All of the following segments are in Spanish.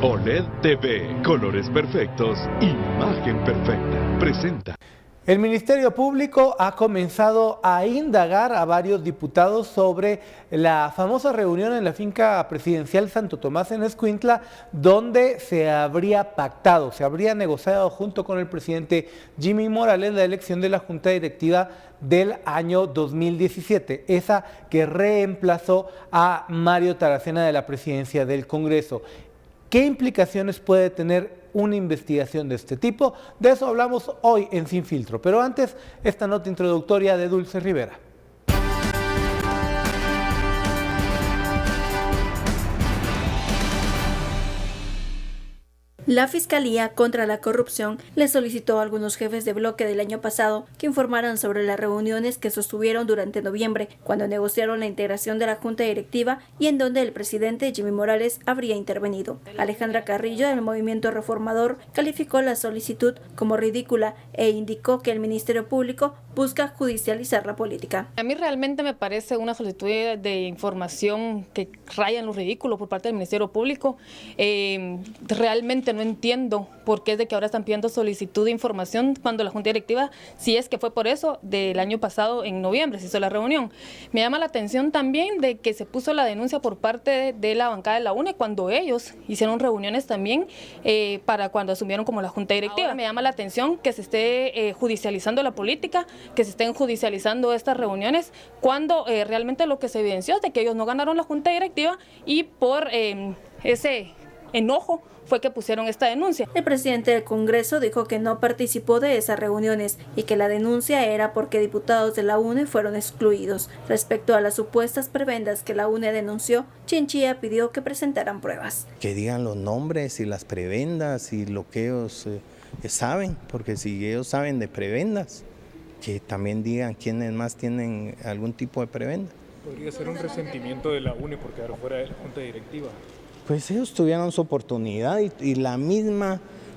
OLED TV, colores perfectos, imagen perfecta, presenta. El Ministerio Público ha comenzado a indagar a varios diputados sobre la famosa reunión en la finca presidencial Santo Tomás en Escuintla, donde se habría pactado, se habría negociado junto con el presidente Jimmy Morales la elección de la Junta Directiva del año 2017, esa que reemplazó a Mario Taracena de la presidencia del Congreso. ¿Qué implicaciones puede tener una investigación de este tipo? De eso hablamos hoy en Sin Filtro, pero antes, esta nota introductoria de Dulce Rivera. La Fiscalía contra la Corrupción le solicitó a algunos jefes de bloque del año pasado que informaran sobre las reuniones que sostuvieron durante noviembre, cuando negociaron la integración de la Junta Directiva y en donde el presidente Jimmy Morales habría intervenido. Alejandra Carrillo, del Movimiento Reformador, calificó la solicitud como ridícula e indicó que el Ministerio Público busca judicializar la política. A mí realmente me parece una solicitud de información que raya en lo ridículo por parte del Ministerio Público. Realmente no entiendo por qué es de que ahora están pidiendo solicitud de información cuando la Junta Directiva, si es que fue por eso, del año pasado en noviembre se hizo la reunión. Me llama la atención también de que se puso la denuncia por parte de la bancada de la UNE cuando ellos hicieron reuniones también para cuando asumieron como la Junta Directiva. Ahora me llama la atención que se esté judicializando la política, que se estén judicializando estas reuniones cuando realmente lo que se evidenció es de que ellos no ganaron la Junta Directiva y por ese enojo fue que pusieron esta denuncia. El presidente del Congreso dijo que no participó de esas reuniones y que la denuncia era porque diputados de la UNE fueron excluidos. Respecto a las supuestas prebendas que la UNE denunció, Chinchilla pidió que presentaran pruebas. Que digan los nombres y las prebendas y lo que ellos saben, porque si ellos saben de prebendas, que también digan quiénes más tienen algún tipo de prebenda. ¿Podría ser un resentimiento de la UNE por quedar fuera de la Junta Directiva? Pues ellos tuvieron su oportunidad y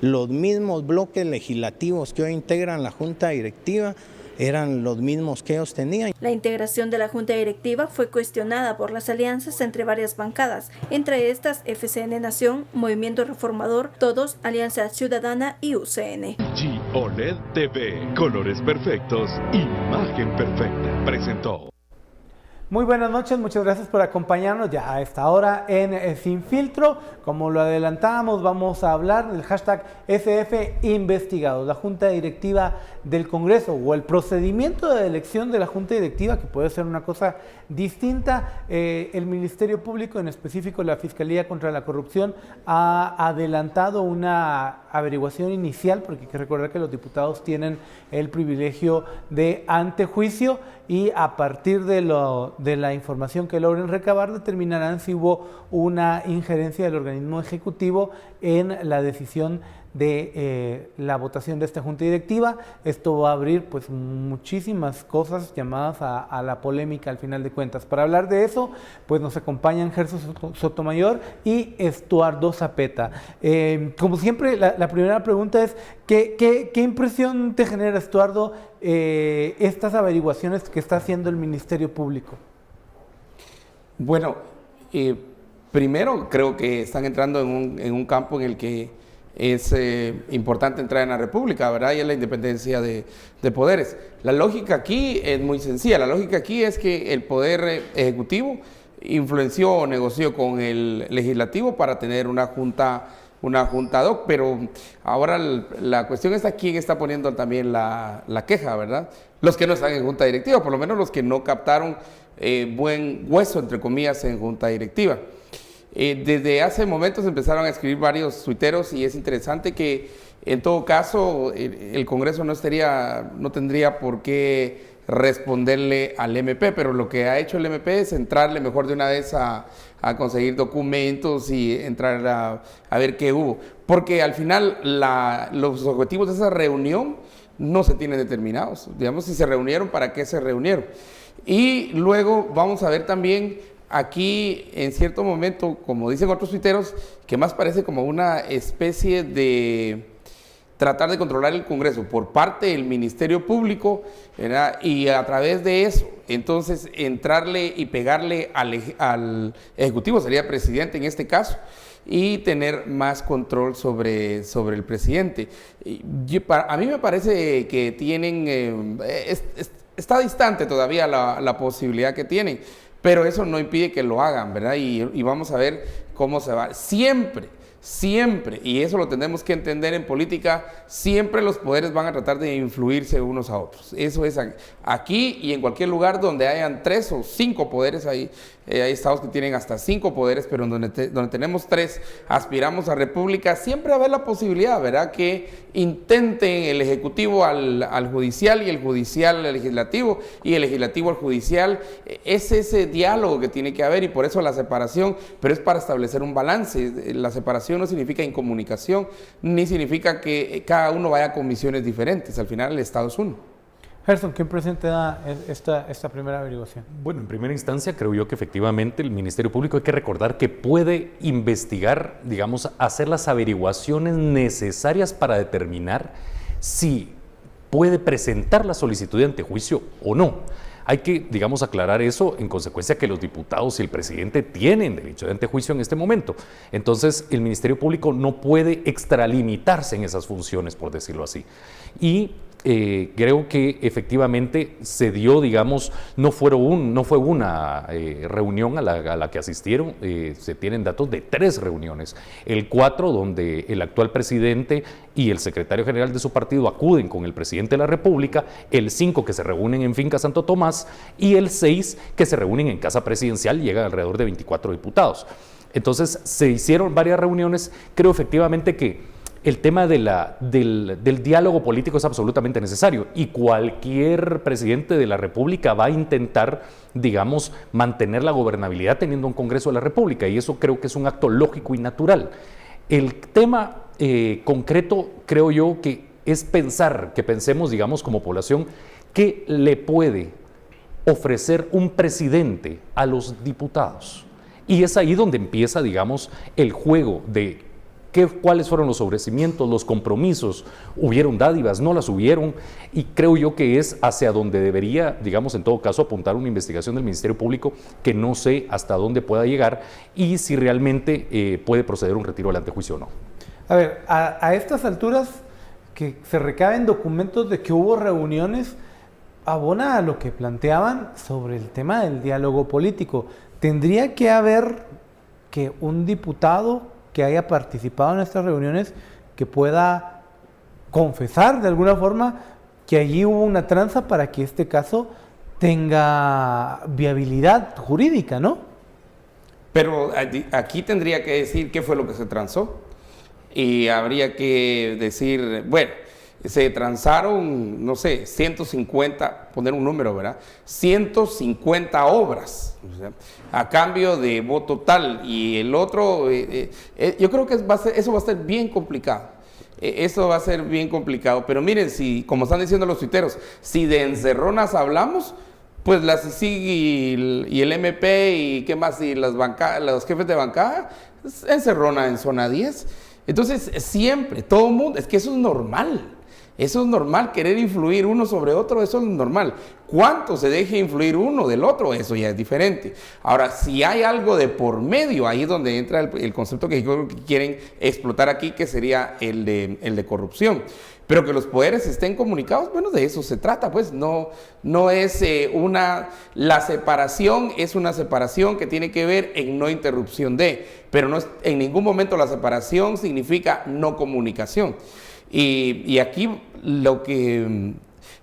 los mismos bloques legislativos que hoy integran la Junta Directiva eran los mismos que ellos tenían. La integración de la Junta Directiva fue cuestionada por las alianzas entre varias bancadas, entre estas FCN Nación, Movimiento Reformador, Todos, Alianza Ciudadana y UCN. OLED TV, colores perfectos, imagen perfecta, presentó. Muy buenas noches, muchas gracias por acompañarnos ya a esta hora en Sin Filtro. Como lo adelantábamos, vamos a hablar del hashtag SF Investigados, la Junta Directiva del Congreso o el procedimiento de elección de la Junta Directiva, que puede ser una cosa distinta. El Ministerio Público, en específico la Fiscalía contra la Corrupción, ha adelantado una averiguación inicial, porque hay que recordar que los diputados tienen el privilegio de antejuicio y a partir de la información que logren recabar determinarán si hubo una injerencia del organismo ejecutivo en la decisión de la votación de esta Junta Directiva. Esto va a abrir pues muchísimas cosas llamadas a la polémica al final de cuentas. Para hablar de eso, pues nos acompañan Gerson Sotomayor y Estuardo Zapeta. Como siempre, la primera pregunta es, ¿qué impresión te genera, Estuardo, estas averiguaciones que está haciendo el Ministerio Público? Bueno, primero creo que están entrando en un campo en el que es importante entrar en la República, ¿verdad? Y es la independencia de poderes. La lógica aquí es muy sencilla. La lógica aquí es que el Poder Ejecutivo influenció o negoció con el Legislativo para tener una junta ad hoc, pero ahora la cuestión está quién está poniendo también la queja, ¿verdad? Los que no están en Junta Directiva, por lo menos los que no captaron buen hueso, entre comillas, en Junta Directiva. Desde hace momentos empezaron a escribir varios tuiteros y es interesante que en todo caso el Congreso no tendría por qué responderle al MP, pero lo que ha hecho el MP es entrarle mejor de una vez a conseguir documentos y entrar a ver qué hubo. Porque al final los objetivos de esa reunión no se tienen determinados. Digamos, si se reunieron, ¿para qué se reunieron? Y luego vamos a ver también aquí, en cierto momento, como dicen otros tuiteros, que más parece como una especie de tratar de controlar el Congreso por parte del Ministerio Público, ¿verdad? Y a través de eso, entonces, entrarle y pegarle al Ejecutivo, sería presidente en este caso, y tener más control sobre el presidente. A mí me parece que tienen, está distante todavía la posibilidad que tienen, pero eso no impide que lo hagan, ¿verdad? Y vamos a ver cómo se va. Siempre, y eso lo tenemos que entender en política, siempre los poderes van a tratar de influirse unos a otros. Eso es aquí y en cualquier lugar donde hayan 3 o 5 poderes, hay estados que tienen hasta 5 poderes, pero donde tenemos 3, aspiramos a república, siempre va a haber la posibilidad, ¿verdad?, que intenten el ejecutivo al judicial y el judicial al legislativo y el legislativo al judicial. Es ese diálogo que tiene que haber y por eso la separación, pero es para establecer un balance. La separación no significa incomunicación, ni significa que cada uno vaya con misiones diferentes. Al final el Estado es uno. Gerson, ¿qué presente da esta primera averiguación? Bueno, en primera instancia creo yo que efectivamente el Ministerio Público hay que recordar que puede investigar, digamos, hacer las averiguaciones necesarias para determinar si puede presentar la solicitud de antejuicio o no. Hay que, digamos, aclarar eso en consecuencia que los diputados y el presidente tienen derecho de antejuicio en este momento. Entonces, el Ministerio Público no puede extralimitarse en esas funciones, por decirlo así. Y creo que efectivamente se dio, digamos, no fue una reunión a la que asistieron, se tienen datos de 3 reuniones. El 4, donde el actual presidente y el secretario general de su partido acuden con el presidente de la República, el 5, que se reúnen en Finca Santo Tomás, y el 6, que se reúnen en Casa Presidencial, llegan alrededor de 24 diputados. Entonces, se hicieron varias reuniones. Creo efectivamente que el tema del diálogo político es absolutamente necesario y cualquier presidente de la República va a intentar, digamos, mantener la gobernabilidad teniendo un Congreso de la República, y eso creo que es un acto lógico y natural. El tema concreto, creo yo, que es que pensemos, digamos, como población, ¿qué le puede ofrecer un presidente a los diputados? Y es ahí donde empieza, digamos, el juego de cuáles fueron los ofrecimientos, los compromisos, hubieron dádivas, no las hubieron, y creo yo que es hacia donde debería, digamos, en todo caso, apuntar una investigación del Ministerio Público, que no sé hasta dónde pueda llegar y si realmente puede proceder un retiro del antejuicio o no. A ver, a estas alturas que se recaben documentos de que hubo reuniones, abona a lo que planteaban sobre el tema del diálogo político. Tendría que haber que un diputado que haya participado en estas reuniones que pueda confesar de alguna forma que allí hubo una tranza para que este caso tenga viabilidad jurídica, ¿no? Pero aquí tendría que decir qué fue lo que se transó y habría que decir, bueno, se transaron, no sé, 150, poner un número, ¿verdad? 150 obras, o sea, a cambio de voto tal, y el otro, yo creo que eso va a ser bien complicado. Eso va a ser bien complicado, pero miren, si, como están diciendo los tuiteros, si de encerronas hablamos, pues la CICIG y el MP y qué más, y los jefes de bancada, encerrona en zona 10. Entonces, siempre, todo el mundo, es que eso es normal. Eso es normal, querer influir uno sobre otro, eso es normal. ¿Cuánto se deje influir uno del otro? Eso ya es diferente. Ahora, si hay algo de por medio, ahí es donde entra el concepto que yo creo que quieren explotar aquí, que sería el de corrupción. Pero que los poderes estén comunicados, bueno, de eso se trata, pues no es la separación es una separación que tiene que ver en no interrupción pero no es, en ningún momento la separación significa no comunicación. Y aquí lo que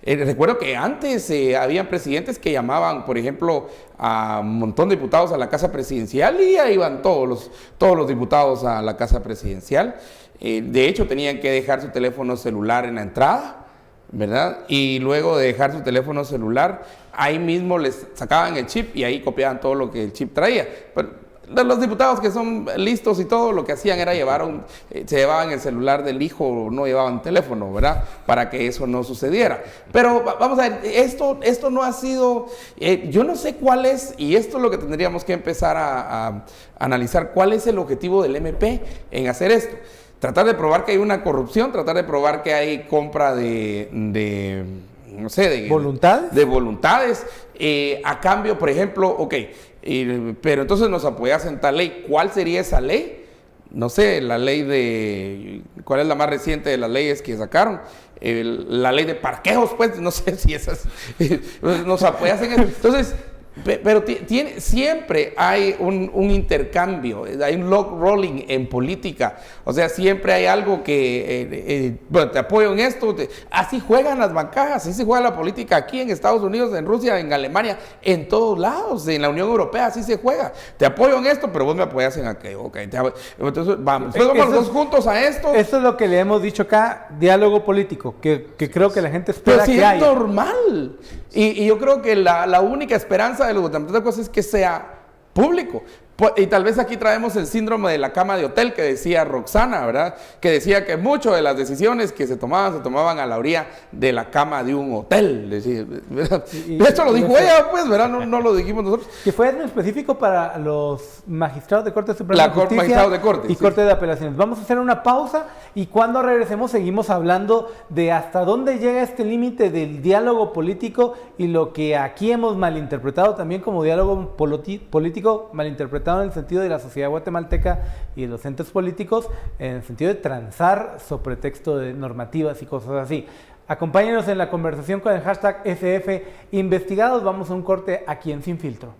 recuerdo que antes habían presidentes que llamaban, por ejemplo, a un montón de diputados a la Casa Presidencial y ahí iban todos los diputados a la Casa Presidencial. De hecho, tenían que dejar su teléfono celular en la entrada, ¿verdad? Y luego de dejar su teléfono celular, ahí mismo les sacaban el chip y ahí copiaban todo lo que el chip traía. Pero los diputados que son listos y todo, lo que hacían era se llevaban el celular del hijo, no llevaban teléfono, ¿verdad? Para que eso no sucediera. Pero vamos a ver, esto no ha sido, yo no sé cuál es, y esto es lo que tendríamos que empezar a analizar, cuál es el objetivo del MP en hacer esto. Tratar de probar que hay una corrupción, tratar de probar que hay compra de no sé, de voluntades, a cambio, por ejemplo, ok, pero entonces nos apoyas en tal ley. ¿Cuál sería esa ley? no sé, la ley de, ¿cuál es la más reciente de las leyes que sacaron? La ley de parqueos, pues, no sé si esas nos apoyan. Entonces, pero siempre hay un intercambio, hay un log rolling en política, o sea, siempre hay algo que, bueno, te apoyo en esto, así juegan las bancadas, así se juega la política aquí en Estados Unidos, en Rusia, en Alemania, en todos lados, en la Unión Europea, así se juega, te apoyo en esto, pero vos me apoyas en aquello, okay, entonces vamos, después vamos los dos juntos a esto. Eso es lo que le hemos dicho acá, diálogo político, que creo que la gente espera pero si que es haya. Normal, y yo creo que la única esperanza de los guatemaltecos es que sea público. Y tal vez aquí traemos el síndrome de la cama de hotel que decía Roxana, ¿verdad? Que decía que muchas de las decisiones que se tomaban a la orilla de la cama de un hotel. Esto lo dijo ella, pues, ¿verdad? No lo dijimos nosotros. Que fue en específico para los magistrados de Corte Suprema de Justicia magistrados de Corte, y Corte de Apelaciones. Vamos a hacer una pausa y cuando regresemos seguimos hablando de hasta dónde llega este límite del diálogo político y lo que aquí hemos malinterpretado también como diálogo político, malinterpretado en el sentido de la sociedad guatemalteca y de los entes políticos, en el sentido de transar sobre pretexto de normativas y cosas así. Acompáñenos en la conversación con el hashtag SF Investigados. Vamos a un corte aquí en Sin Filtro.